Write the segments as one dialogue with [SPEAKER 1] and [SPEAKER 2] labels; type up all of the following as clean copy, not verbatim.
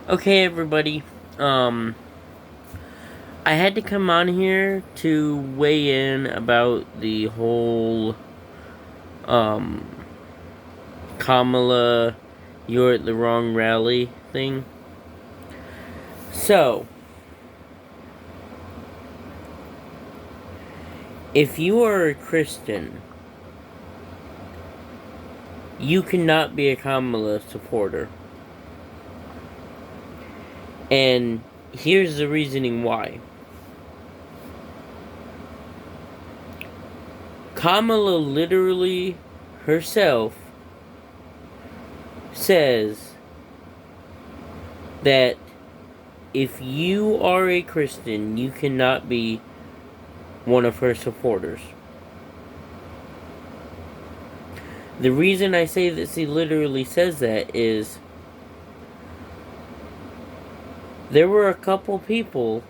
[SPEAKER 1] Okay, everybody. Um, I had to come on here to weigh in about the whole um Kamala, you're at the wrong rally thing. So, if you are a Christian, you cannot be a Kamala supporter. And here's the reasoning why. Kamala literally herself says that if you are a Christian, you cannot be one of her supporters. The reason I say that she literally says that is there were a couple people,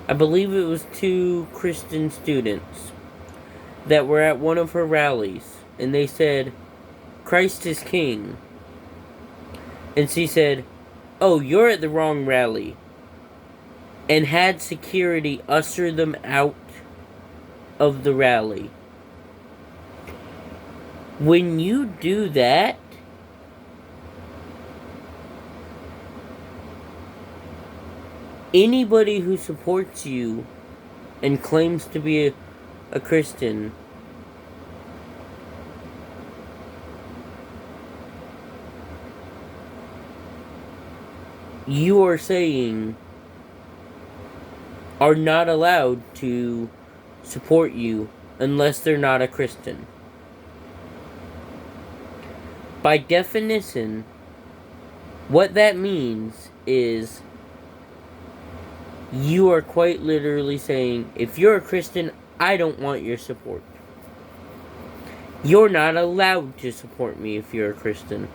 [SPEAKER 1] I believe it was two Christian students, that were at one of her rallies, and they said, Christ is King. And she said, oh, you're at the wrong rally, and had security usher them out of the rally. When you do that, anybody who supports you and claims to be a Christian you are saying are not allowed to support you unless they're not a Christian. By definition, what that means is you are quite literally saying, if you're a Christian, I don't want your support. You're not allowed to support me if you're a Christian.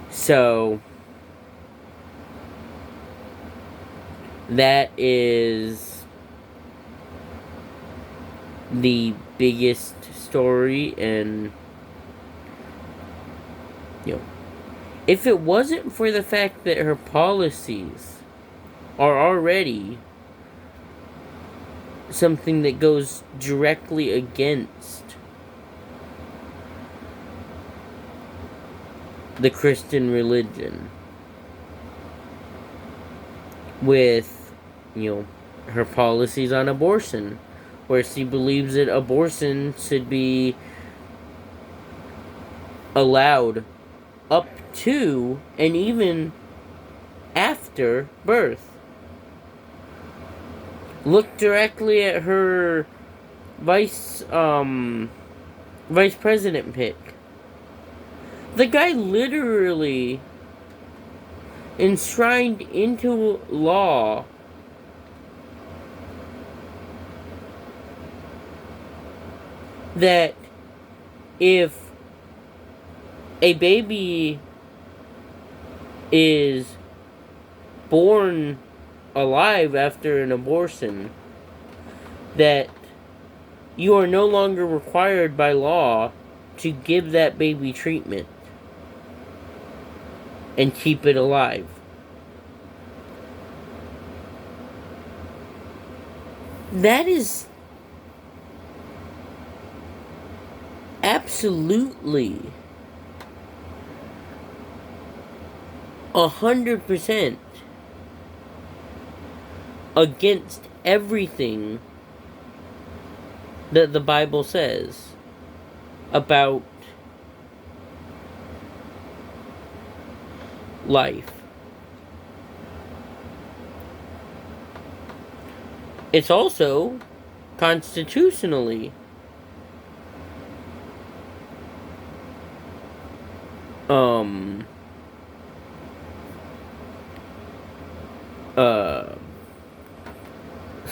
[SPEAKER 1] So, that is the biggest story, and if it wasn't for the fact that her policies are already something that goes directly against the Christian religion, with her policies on abortion, where she believes that abortion should be allowed up to and even after birth. Look directly at her vice president pick. The guy literally enshrined into law that if a baby is born alive after an abortion, that you are no longer required by law to give that baby treatment and keep it alive. That is absolutely 100% against everything that the Bible says about life. It's also constitutionally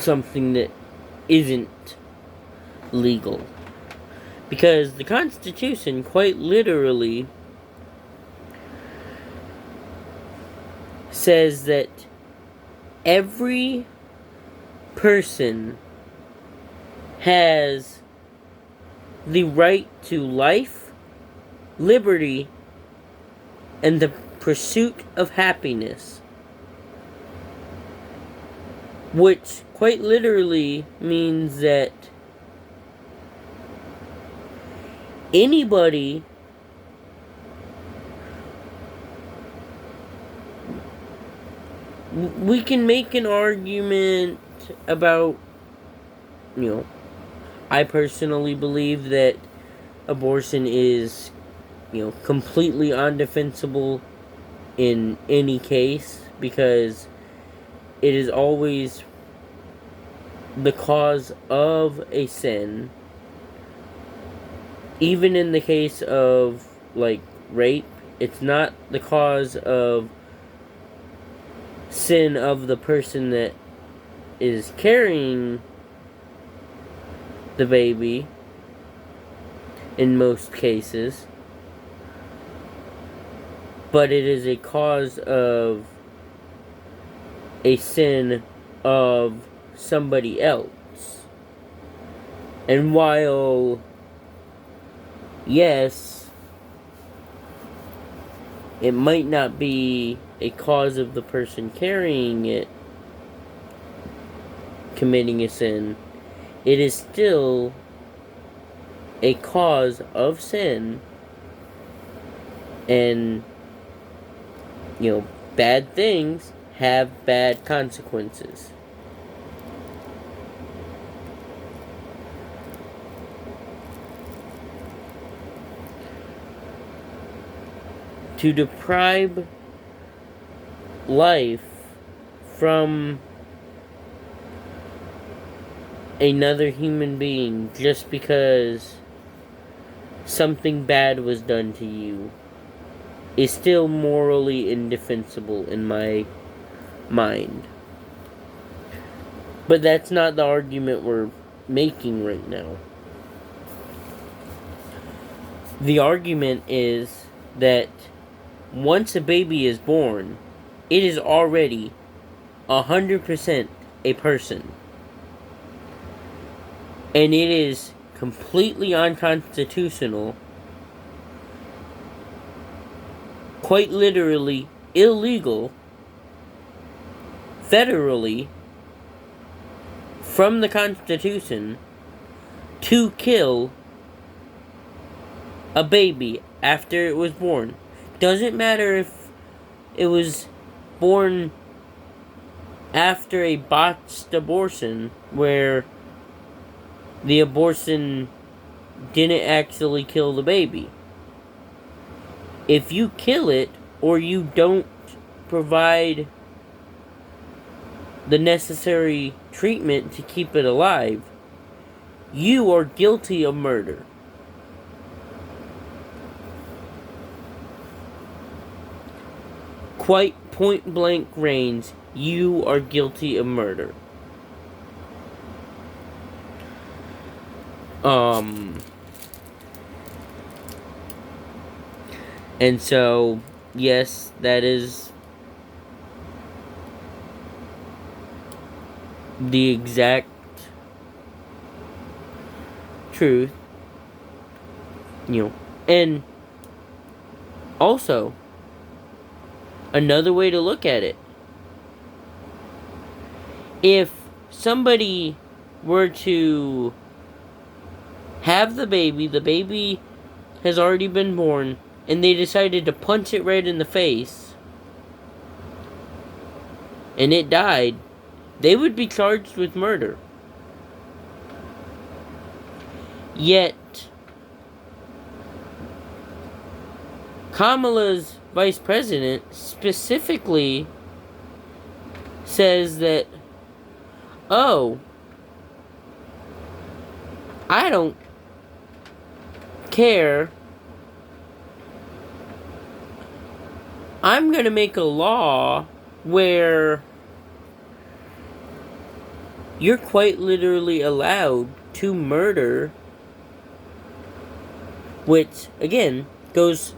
[SPEAKER 1] something that isn't legal, because the Constitution quite literally says that every person has the right to life, liberty, and the pursuit of happiness, which quite literally means that anybody we can make an argument about, I personally believe that abortion is, completely undefensible in any case, because it is always the cause of a sin. Even in the case of, like, rape, it's not the cause of sin of the person that is carrying the baby in most cases, but it is a cause of a sin of somebody else. And while, yes, it might not be a cause of the person carrying it committing a sin, it is still a cause of sin. And, bad things have bad consequences. To deprive life from another human being just because something bad was done to you is still morally indefensible in my mind. But that's not the argument we're making right now. The argument is that once a baby is born, it is already 100% a person. And it is completely unconstitutional, quite literally illegal, federally, from the Constitution, to kill a baby after it was born. Doesn't matter if it was born after a botched abortion where the abortion didn't actually kill the baby. If you kill it, or you don't provide the necessary treatment to keep it alive, you are guilty of murder. Quite point blank range, you are guilty of murder. And so, yes, that is the exact truth, and also, another way to look at it, if somebody were to have the baby has already been born, and they decided to punch it right in the face, and it died, they would be charged with murder. Yet, Kamala's vice president specifically says that, oh, I don't care. I'm going to make a law where you're quite literally allowed to murder, which, again, goes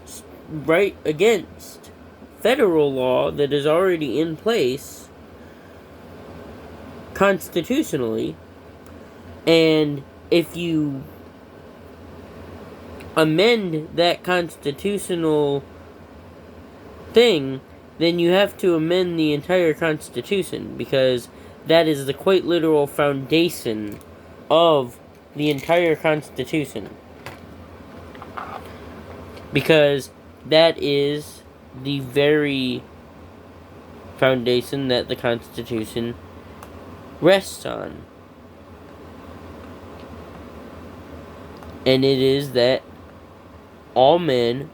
[SPEAKER 1] right against federal law that is already in place constitutionally. And if you amend that constitutional thing, then you have to amend the entire Constitution, because that is the quite literal foundation of the entire Constitution. Because that is the very foundation that the Constitution rests on. And it is that all men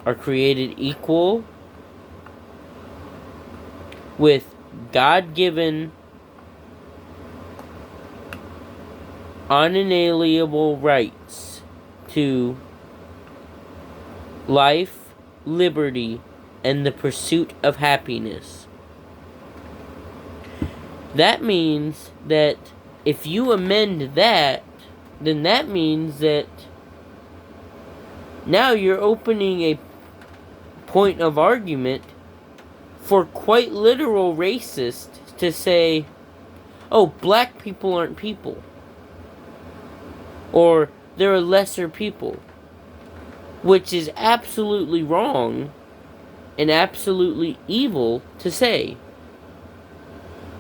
[SPEAKER 1] are created equal with God-given, unalienable rights to life, liberty, and the pursuit of happiness. That means that if you amend that, then that means that now you're opening a point of argument for quite literal racists to say, oh, black people aren't people. Or they're a lesser people. Which is absolutely wrong and absolutely evil to say.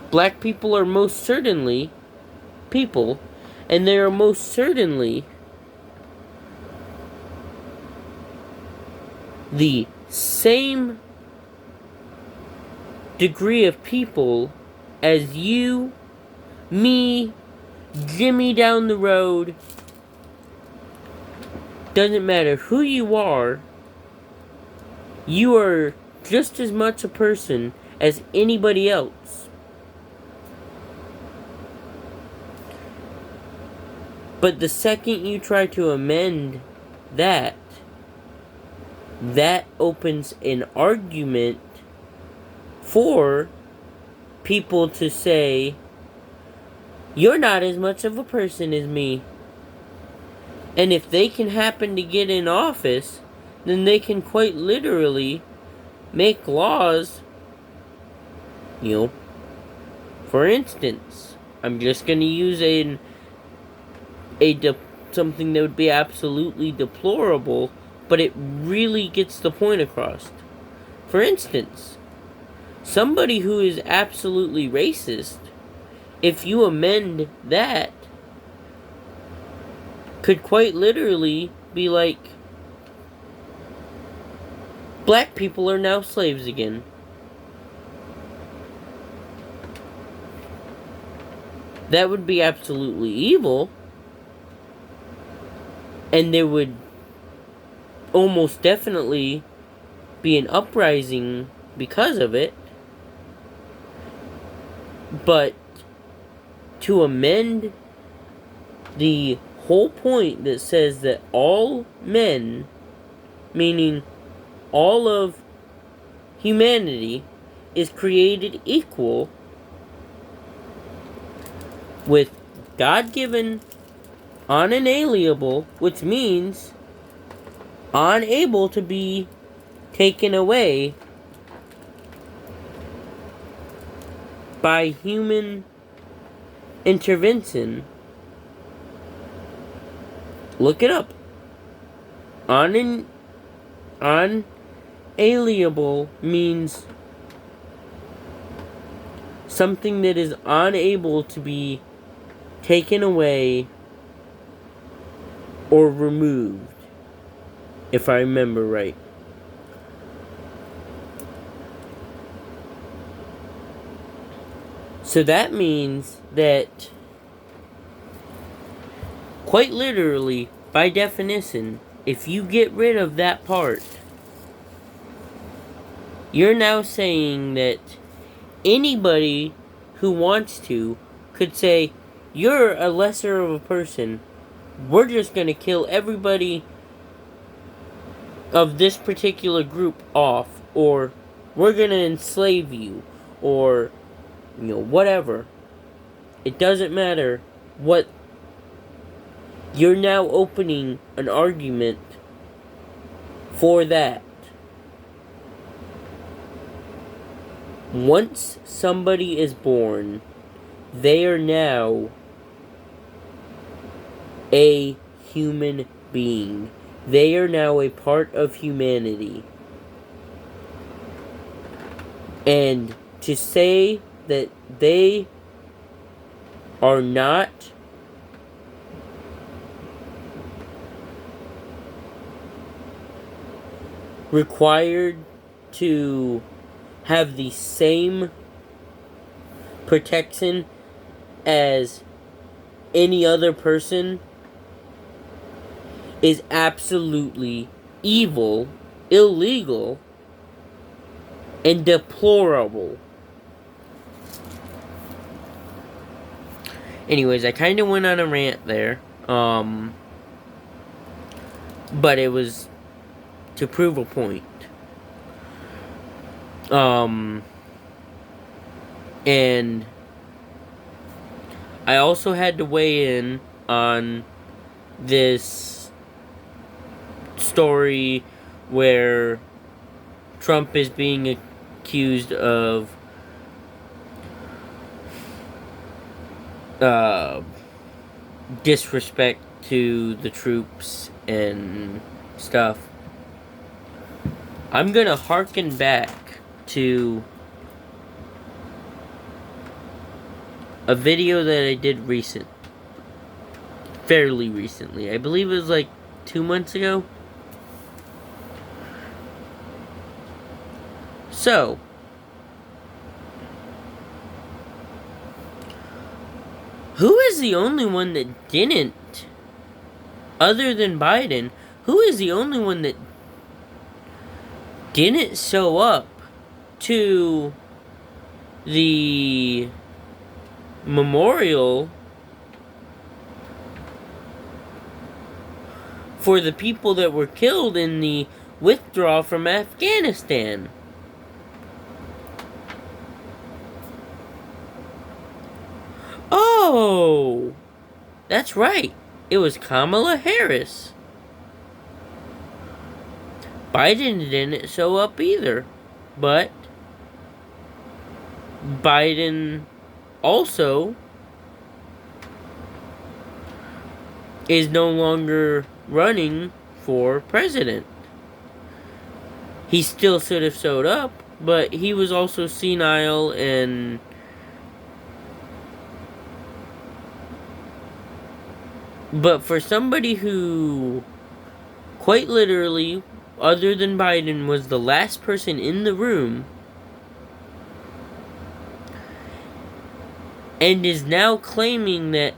[SPEAKER 1] Black people are most certainly people, and they are most certainly the same degree of people as you, me, Jimmy down the road. Doesn't matter who you are just as much a person as anybody else. But the second you try to amend that opens an argument for people to say, you're not as much of a person as me. And if they can happen to get in office, then they can quite literally make laws. For instance, I'm just going to use something that would be absolutely deplorable, but it really gets the point across. For instance, somebody who is absolutely racist, if you amend that, could quite literally be like, black people are now slaves again. That would be absolutely evil, and there would almost definitely be an uprising because of it. But to amend the whole point that says that all men, meaning all of humanity, is created equal with God-given, unalienable, which means unable to be taken away by human intervention. Look it up. Unalienable means something that is unable to be taken away or removed, if I remember right. So that means that, quite literally, by definition, if you get rid of that part, you're now saying that anybody who wants to could say, you're a lesser of a person, we're just going to kill everybody of this particular group off, or we're going to enslave you, or whatever. It doesn't matter what. You're now opening an argument for that. Once somebody is born, they are now a human being. They are now a part of humanity. And to say that they are not required to have the same protection as any other person is absolutely evil, illegal, and deplorable. Anyways, I kind of went on a rant there. But it was to prove a point. And I also had to weigh in on this story where Trump is being accused of disrespect to the troops and stuff. I'm gonna harken back to a video that I did fairly recently. I believe it was like 2 months ago. So, who is the only one that didn't, other than Biden, who is the only one that didn't show up to the memorial for the people that were killed in the withdrawal from Afghanistan? Oh, that's right. It was Kamala Harris. Biden didn't show up either. But Biden also is no longer running for president. He still should have showed up, but he was also senile and but for somebody who quite literally, other than Biden, was the last person in the room and is now claiming that,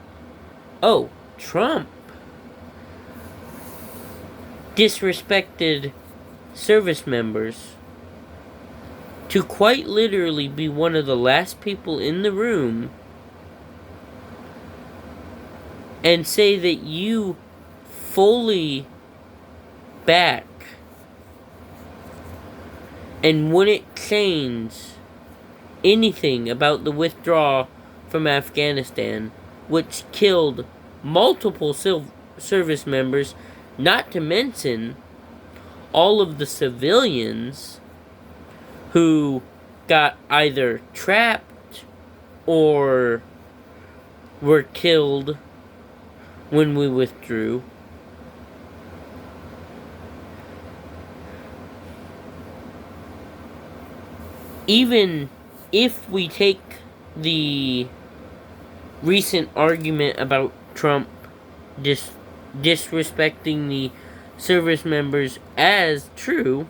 [SPEAKER 1] oh, Trump disrespected service members, to quite literally be one of the last people in the room and say that you fully back and wouldn't change anything about the withdrawal from Afghanistan, which killed multiple service members, not to mention all of the civilians who got either trapped or were killed when we withdrew. Even if we take the recent argument about Trump disrespecting the service members as true,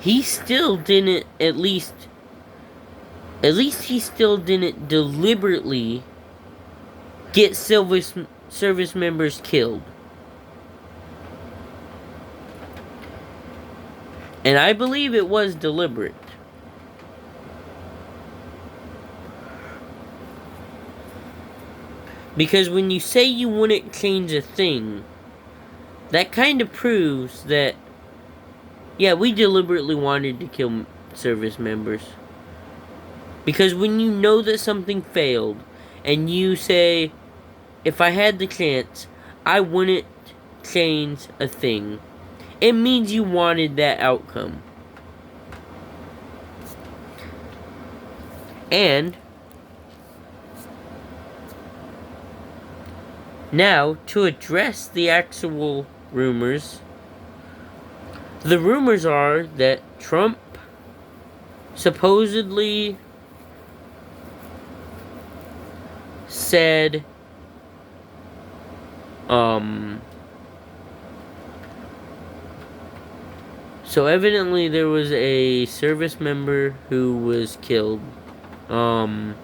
[SPEAKER 1] he still didn't, at least he still didn't deliberately get service members killed. And I believe it was deliberate. Because when you say you wouldn't change a thing, that kind of proves that, yeah, we deliberately wanted to kill service members. Because when you know that something failed, and you say, if I had the chance, I wouldn't change a thing, it means you wanted that outcome. And Now, to address the actual rumors, the rumors are that Trump supposedly said, so evidently there was a service member who was killed, and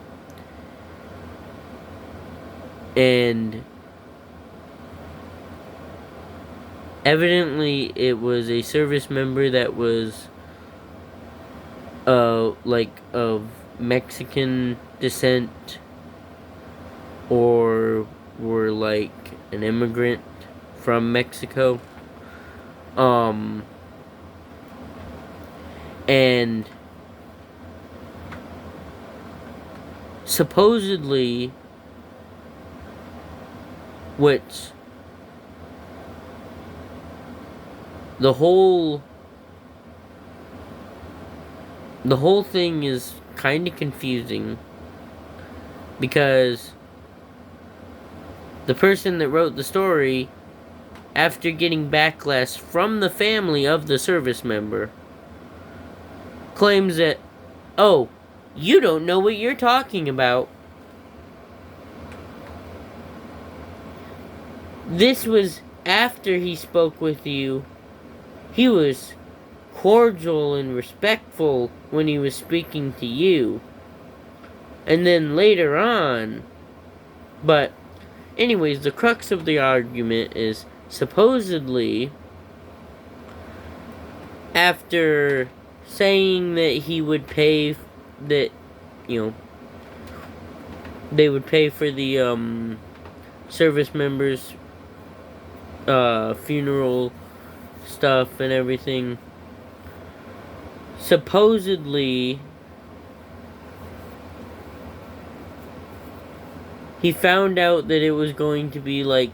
[SPEAKER 1] evidently it was a service member that was, like, of Mexican descent, or were like an immigrant from Mexico. And supposedly, which the whole thing is kind of confusing, because the person that wrote the story, after getting backlash from the family of the service member, claims that, oh, you don't know what you're talking about. This was after he spoke with you. He was cordial and respectful when he was speaking to you. And then later on. But, anyways, the crux of the argument is, supposedly, after saying that he would pay, that, they would pay for the, service members' funeral stuff and everything, supposedly he found out that it was going to be like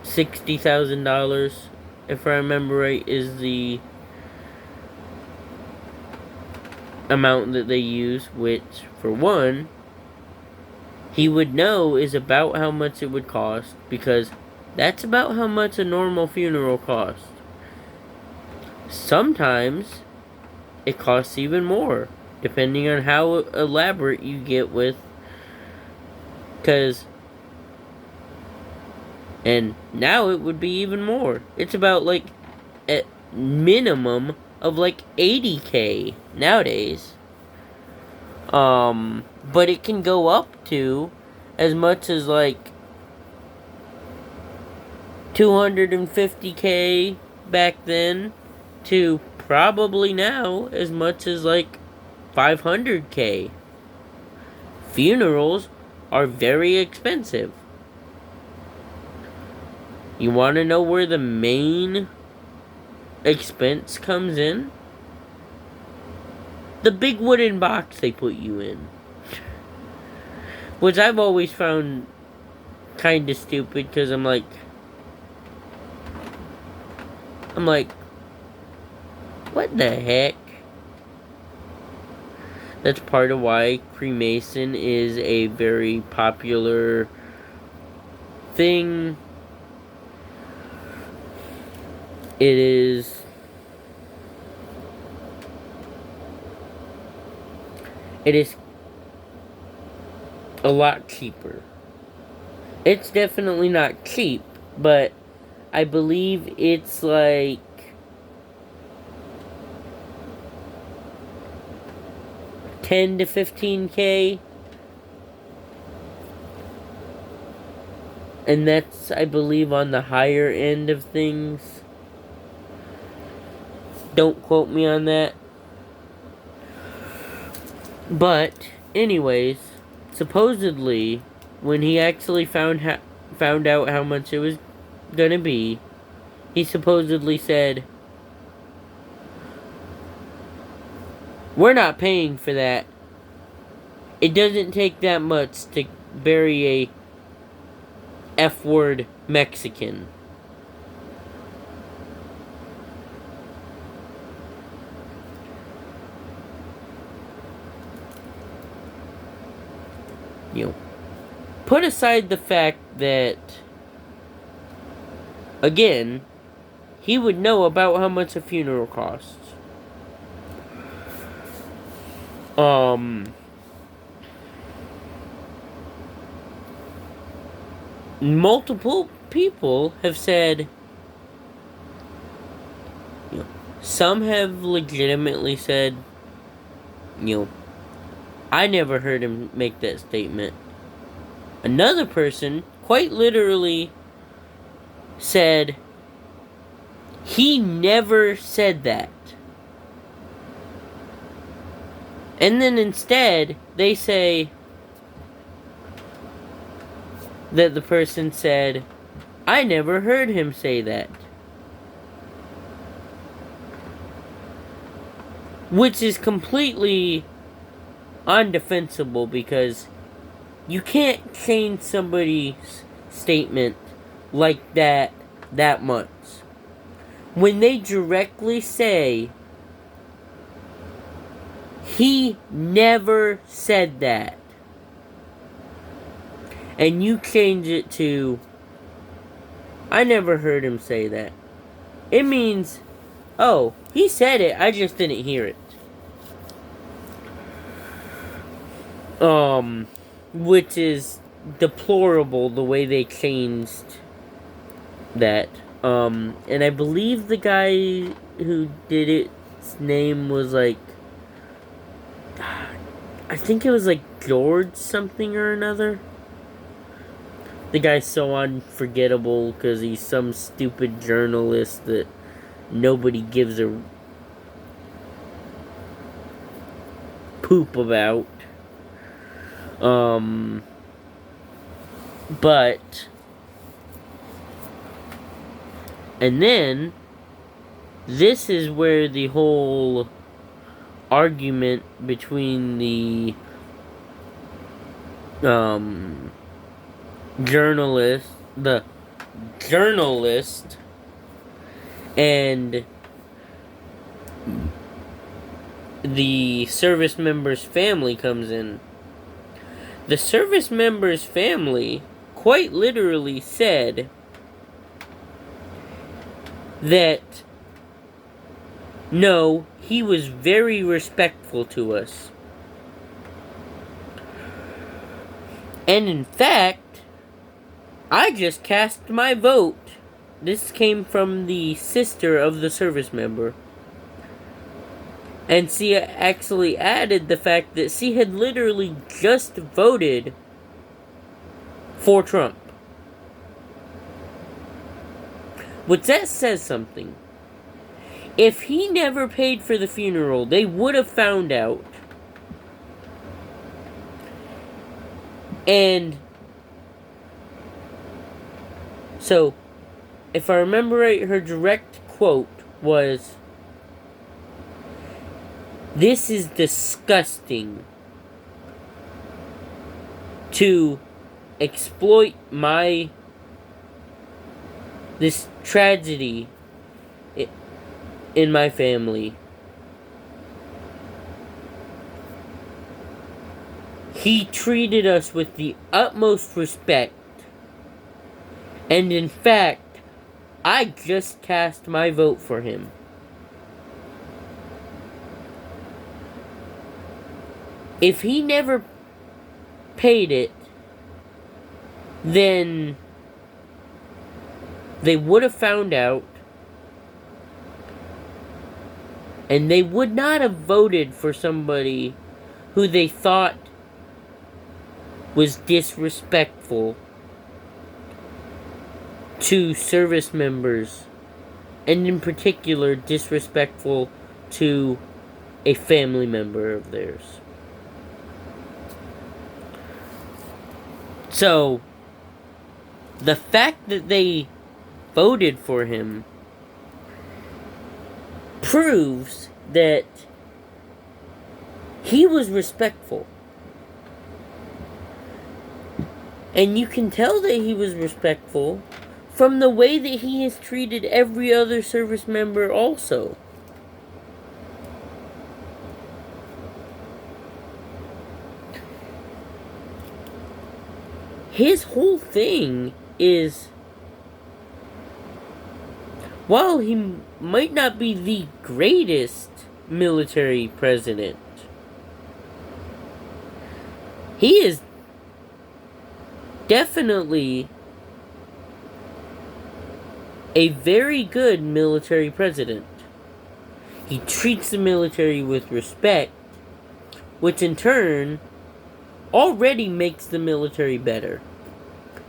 [SPEAKER 1] $60,000, if I remember right, is the amount that they use, which, for one, he would know is about how much it would cost, because that's about how much a normal funeral costs. Sometimes it costs even more, depending on how elaborate you get with, and now it would be even more. It's about, like, at minimum of like $80K nowadays. But it can go up to as much as like $250K back then, to probably now as much as like $500K. Funerals are very expensive. You want to know where the main expense comes in? The big wooden box they put you in. Which I've always found kind of stupid, because I'm like, what the heck? That's part of why cremation is a very popular thing. It is a lot cheaper. It's definitely not cheap, but I believe it's like $10 to $15K. And that's, I believe, on the higher end of things. Don't quote me on that. But, anyways, supposedly, when he actually found out how much it was gonna be, he supposedly said, "We're not paying for that. It doesn't take that much to bury a F-word Mexican." You know, put aside the fact that, again, he would know about how much a funeral costs. Multiple people have said, some have legitimately said, I never heard him make that statement. Another person quite literally said, he never said that. And then instead, they say that the person said, I never heard him say that. Which is completely undefensible, because you can't change somebody's statement like that much. When they directly say, he never said that, and you change it to, I never heard him say that, it means, oh, he said it, I just didn't hear it. Which is deplorable, the way they changed that. And I believe the guy who did it's name was like, I think it was like George something or another. The guy's so unforgettable because he's some stupid journalist that nobody gives a poop about. But, and then, this is where the whole argument between the journalist and the service member's family comes in. The service member's family quite literally said that, no, he was very respectful to us. And in fact, I just cast my vote. This came from the sister of the service member. And she actually added the fact that she had literally just voted for Trump. Which that says something. If he never paid for the funeral, they would have found out. And so, if I remember right, her direct quote was, "This is disgusting to exploit this tragedy in my family. He treated us with the utmost respect, and in fact, I just cast my vote for him." If he never paid it, then they would have found out, and they would not have voted for somebody who they thought was disrespectful to service members, and in particular disrespectful to a family member of theirs. So, the fact that they voted for him proves that he was respectful. And you can tell that he was respectful from the way that he has treated every other service member also. his whole thing is, while he might not be the greatest military president, he is definitely a very good military president. He treats the military with respect, which in turn already makes the military better.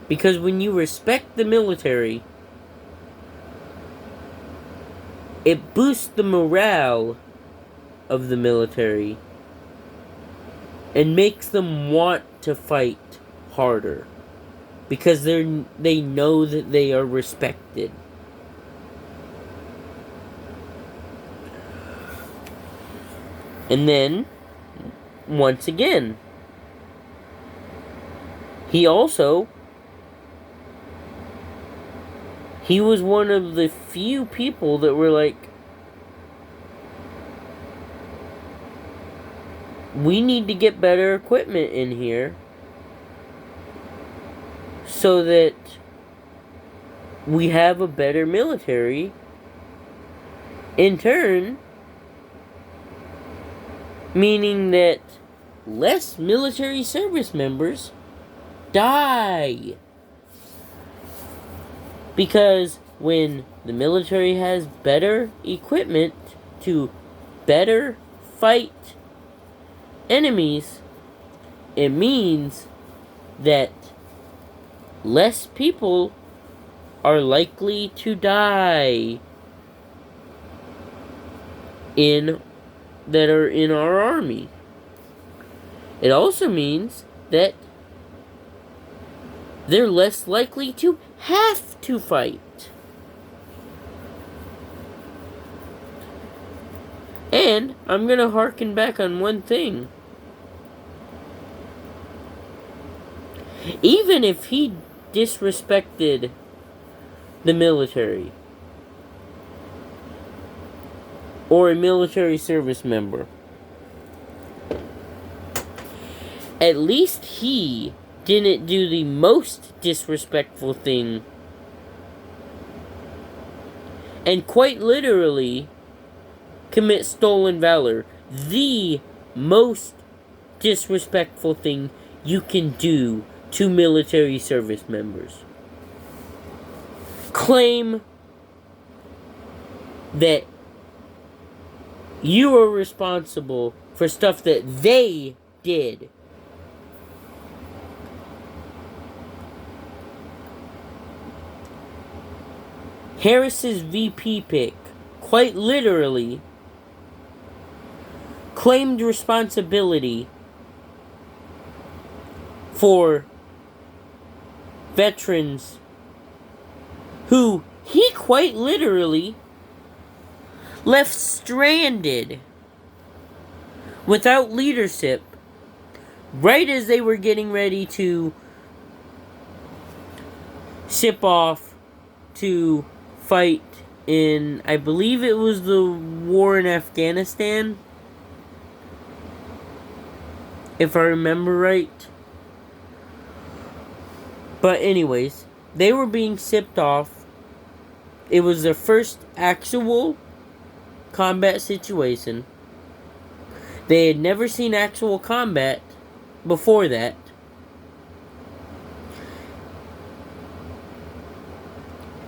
[SPEAKER 1] Because when you respect the military, it boosts the morale of the military and makes them want to fight harder. Because they know that they are respected. And then, once again, he was one of the few people that were like, we need to get better equipment in here so that we have a better military. In turn, meaning that less military service members die. Because when the military has better equipment to better fight enemies, it means that less people are likely to die that are in our army. It also means that they're less likely to have to fight. And I'm gonna harken back on one thing. Even if he disrespected the military, or a military service member, at least he didn't do the most disrespectful thing and quite literally commit stolen valor. The most disrespectful thing you can do to military service members. Claim that you are responsible for stuff that they did. Harris's VP pick quite literally claimed responsibility for veterans who he quite literally left stranded without leadership right as they were getting ready to ship off to fight in, I believe it was the war in Afghanistan, if I remember right. But anyways, they were being shipped off. It was their first actual combat situation. They had never seen actual combat before that.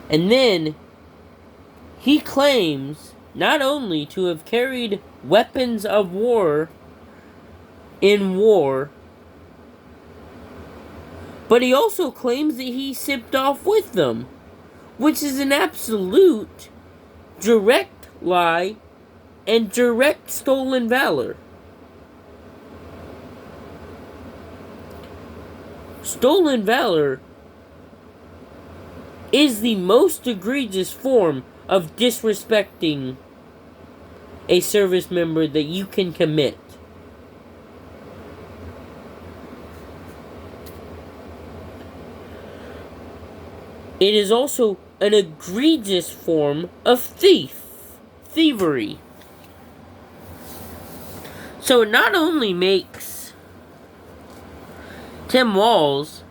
[SPEAKER 1] And then he claims not only to have carried weapons of war in war, but he also claims that he shipped off with them, which is an absolute direct lie and direct stolen valor. Stolen valor is the most egregious form of disrespecting a service member that you can commit. It is also an egregious form of thievery. So it not only makes Tim Walz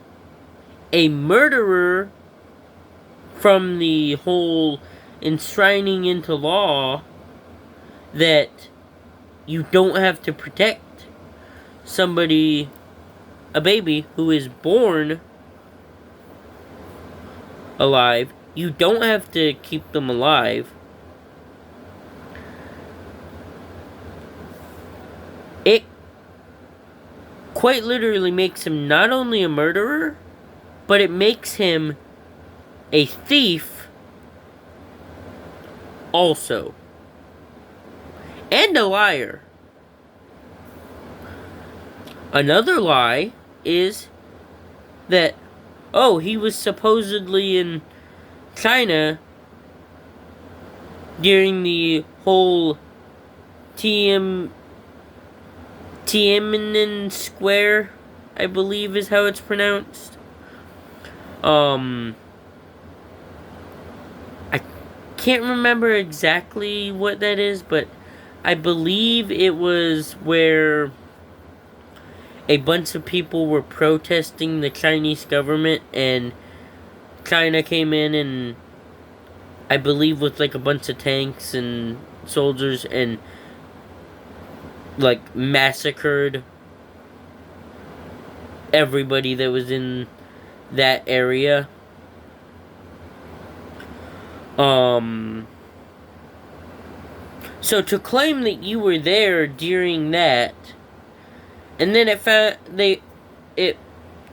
[SPEAKER 1] a murderer from the whole enshrining into law that you don't have to protect somebody, a baby who is born alive. You don't have to keep them alive. It quite literally makes him not only a murderer, but it makes him a thief also. And a liar. Another lie is that, oh, he was supposedly in China during the whole Tiananmen Square, I believe is how it's pronounced. I can't remember exactly what that is, but I believe it was where a bunch of people were protesting the Chinese government, and China came in and I believe with like a bunch of tanks and soldiers and like massacred everybody that was in that area. So to claim that you were there during that, and then it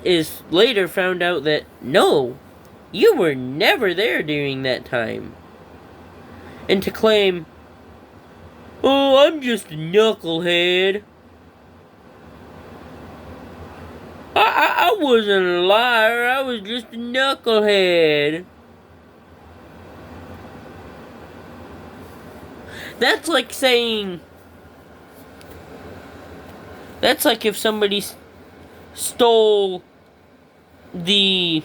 [SPEAKER 1] is later found out that no, you were never there during that time. And to claim, oh, I'm just a knucklehead. I wasn't a liar, I was just a knucklehead. That's like saying... That's like if somebody stole the...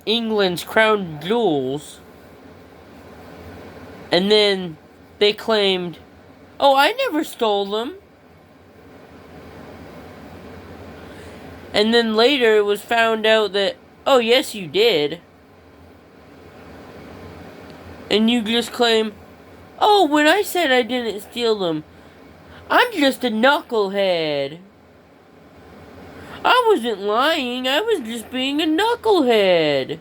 [SPEAKER 1] England's crown jewels, and then they claimed, oh, I never stole them. And then later it was found out that, oh, yes, you did. And you just claim, oh, when I said I didn't steal them, I'm just a knucklehead. I wasn't lying, I was just being a knucklehead.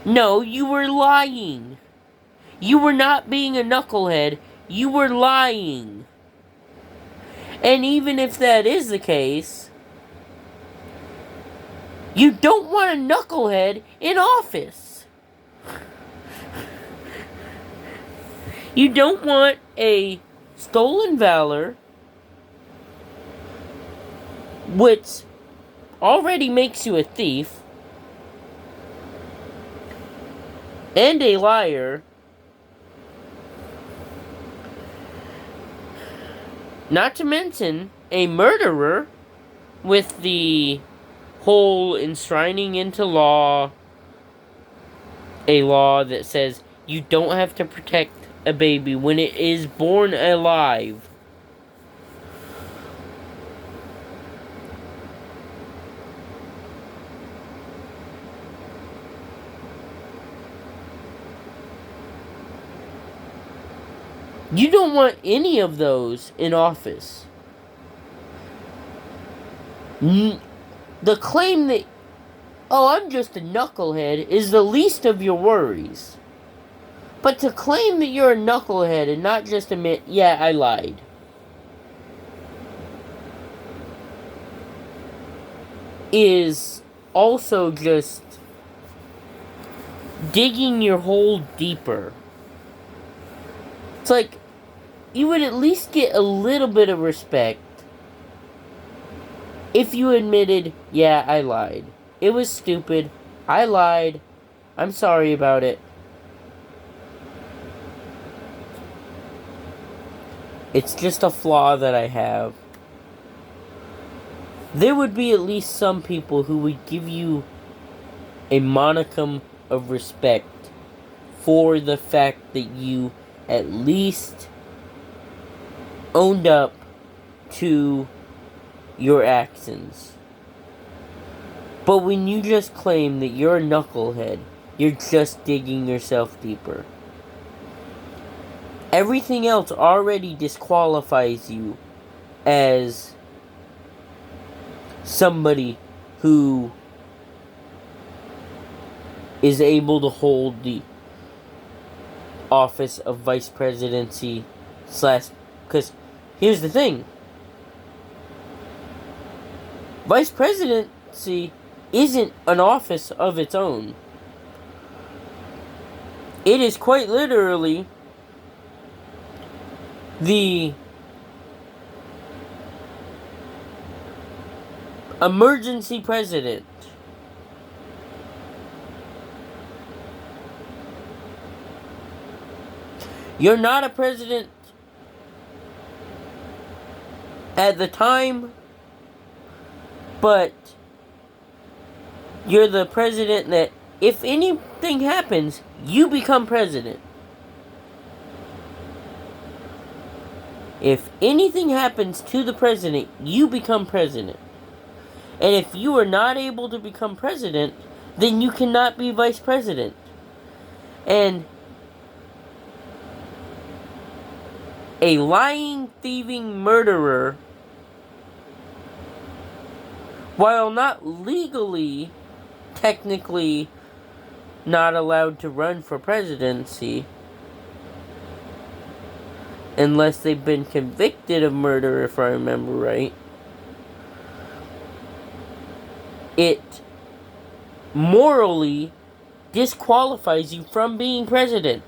[SPEAKER 1] No, you were lying. You were not being a knucklehead, you were lying. And even if that is the case, you don't want a knucklehead in office. You don't want a stolen valor, which already makes you a thief, and a liar, not to mention a murderer with the whole enshrining into law, a law that says you don't have to protect a baby when it is born alive. You don't want any of those in office. The claim that, oh, I'm just a knucklehead is the least of your worries. But to claim that you're a knucklehead and not just admit, yeah, I lied, is also just digging your hole deeper. It's like, you would at least get a little bit of respect if you admitted, yeah, I lied. It was stupid. I lied. I'm sorry about it. It's just a flaw that I have. There would be at least some people who would give you a modicum of respect for the fact that you at least owned up to your actions. But when you just claim that you're a knucklehead, you're just digging yourself deeper. Everything else already disqualifies you as somebody who is able to hold the office of vice presidency slash... Because here's the thing. Vice presidency isn't an office of its own. It is quite literally the emergency president. You're not a president at the time, but you're the president that if anything happens, you become president. If anything happens to the president, you become president. And if you are not able to become president, then you cannot be vice president. And a lying, thieving murderer, while not legally, technically not allowed to run for presidency, unless they've been convicted of murder, if I remember right, it morally disqualifies you from being president.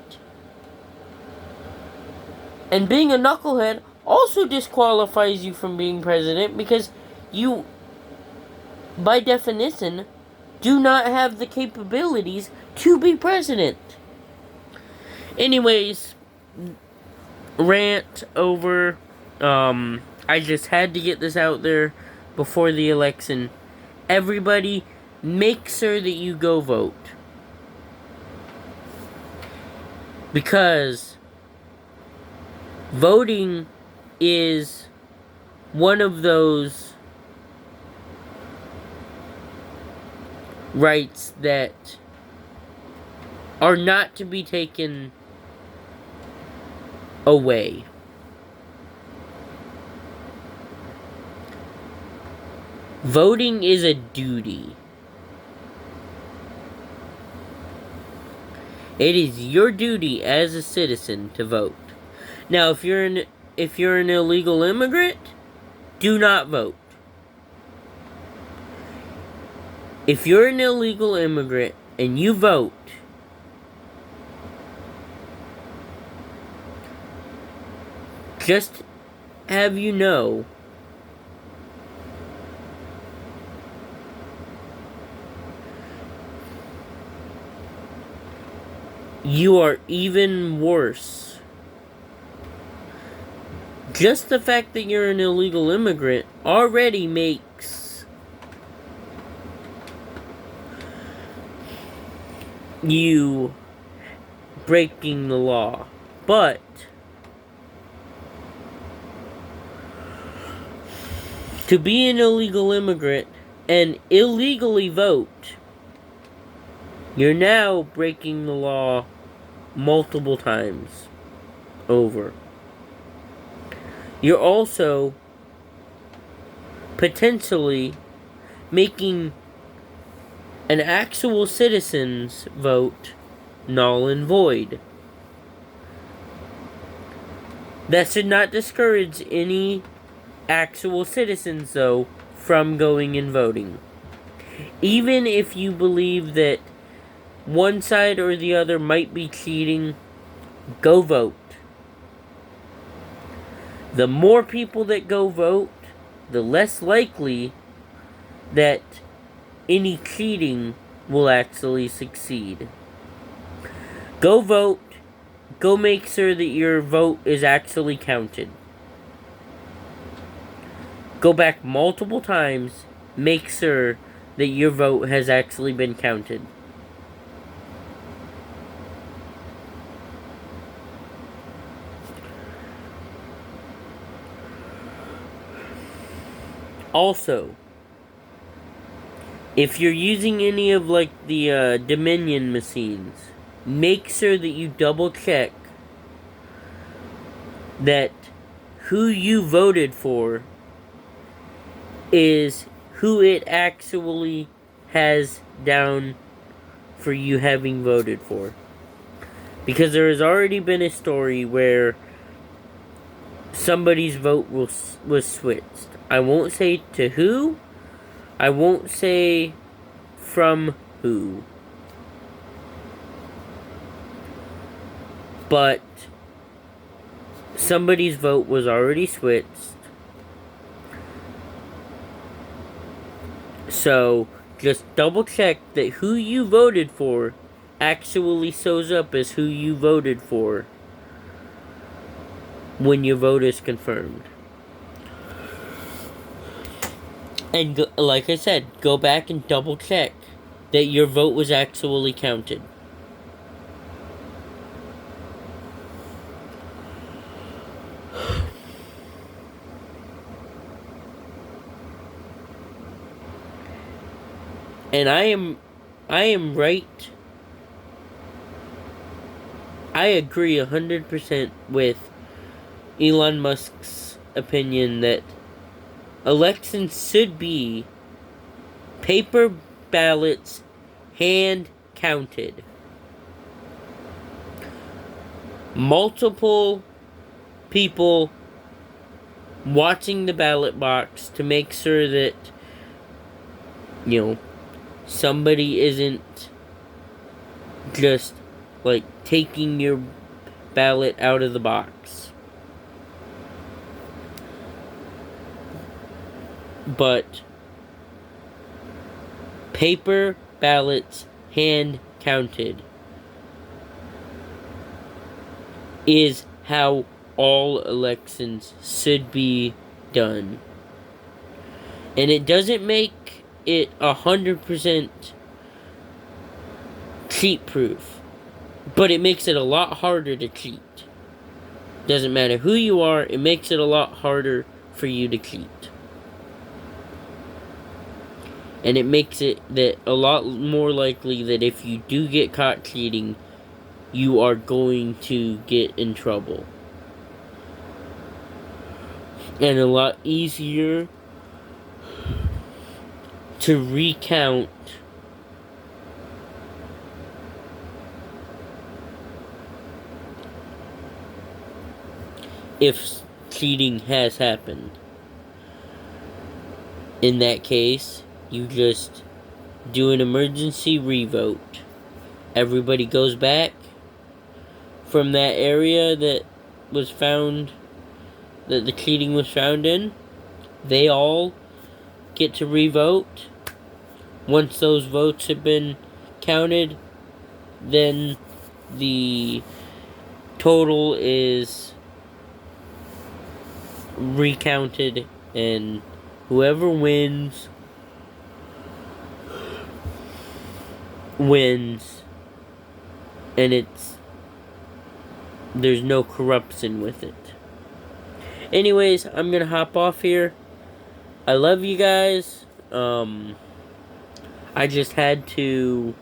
[SPEAKER 1] And being a knucklehead also disqualifies you from being president because you, by definition, do not have the capabilities to be president. Anyways, rant over. I just had to get this out there before the election. Everybody, make sure that you go vote. Because voting is one of those rights that are not to be taken away. Voting is a duty. It is your duty as a citizen to vote. Now, if you're an illegal immigrant, do not vote. If you're an illegal immigrant and you vote, just have you know, you are even worse. Just the fact that you're an illegal immigrant already makes you breaking the law. But to be an illegal immigrant and illegally vote, you're now breaking the law multiple times over. You're also potentially making an actual citizen's vote null and void. That should not discourage any actual citizens, though, from going and voting. Even if you believe that one side or the other might be cheating, go vote. The more people that go vote, the less likely that any cheating will actually succeed. Go vote. Go make sure that your vote is actually counted. Go back multiple times. Make sure that your vote has actually been counted. Also, if you're using any of like the Dominion machines, make sure that you double check that who you voted for is who it actually has down for you having voted for. Because there has already been a story where somebody's vote was switched. I won't say to who. I won't say from who. But somebody's vote was already switched. So just double check that who you voted for actually shows up as who you voted for when your vote is confirmed. And like I said, go back and double check that your vote was actually counted. And I am right. I agree 100% with Elon Musk's opinion that elections should be paper ballots, hand counted. Multiple people watching the ballot box to make sure that, somebody isn't just like taking your ballot out of the box. But paper ballots, hand counted, is how all elections should be done. And it doesn't make it 100% cheat proof, but it makes it a lot harder to cheat. Doesn't matter who you are, it makes it a lot harder for you to cheat. And it makes it that a lot more likely that if you do get caught cheating, you are going to get in trouble. And a lot easier to recount if cheating has happened. In that case, you just do an emergency revote. Everybody goes back from that area that was found, that the cheating was found in. They all get to revote. Once those votes have been counted, then the total is recounted, and whoever wins, and there's no corruption with it. Anyways, I'm gonna hop off here. I love you guys. I just had to,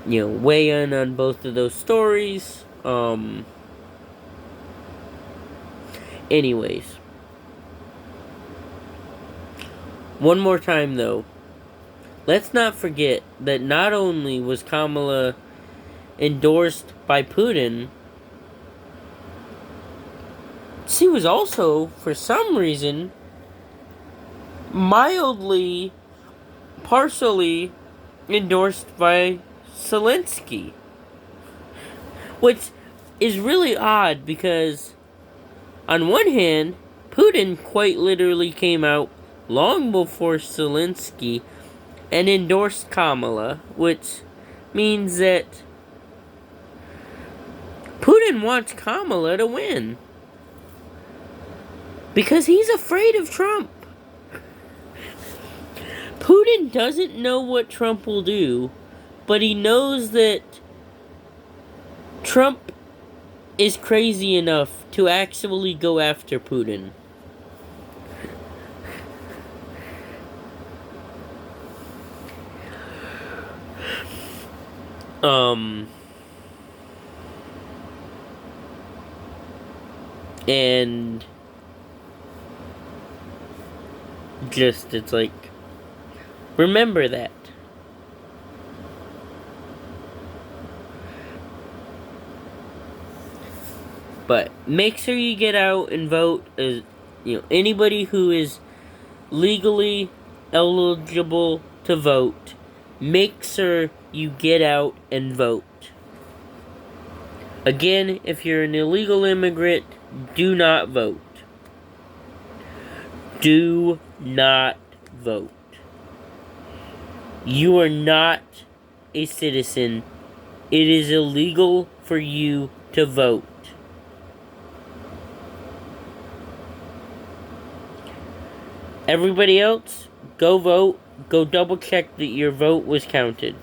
[SPEAKER 1] weigh in on both of those stories. Anyways. One more time, though. Let's not forget that not only was Kamala endorsed by Putin, she was also, for some reason, partially endorsed by Zelensky. Which is really odd because, on one hand, Putin quite literally came out long before Zelensky and endorsed Kamala, which means that Putin wants Kamala to win. Because he's afraid of Trump. Putin doesn't know what Trump will do, but he knows that Trump is crazy enough to actually go after Putin. And just, it's like, remember that. But make sure you get out and vote. As anybody who is legally eligible to vote, make sure you get out and vote. Again, if you're an illegal immigrant, do not vote. Do not vote. You are not a citizen. It is illegal for you to vote. Everybody else, go vote. Go double check that your vote was counted.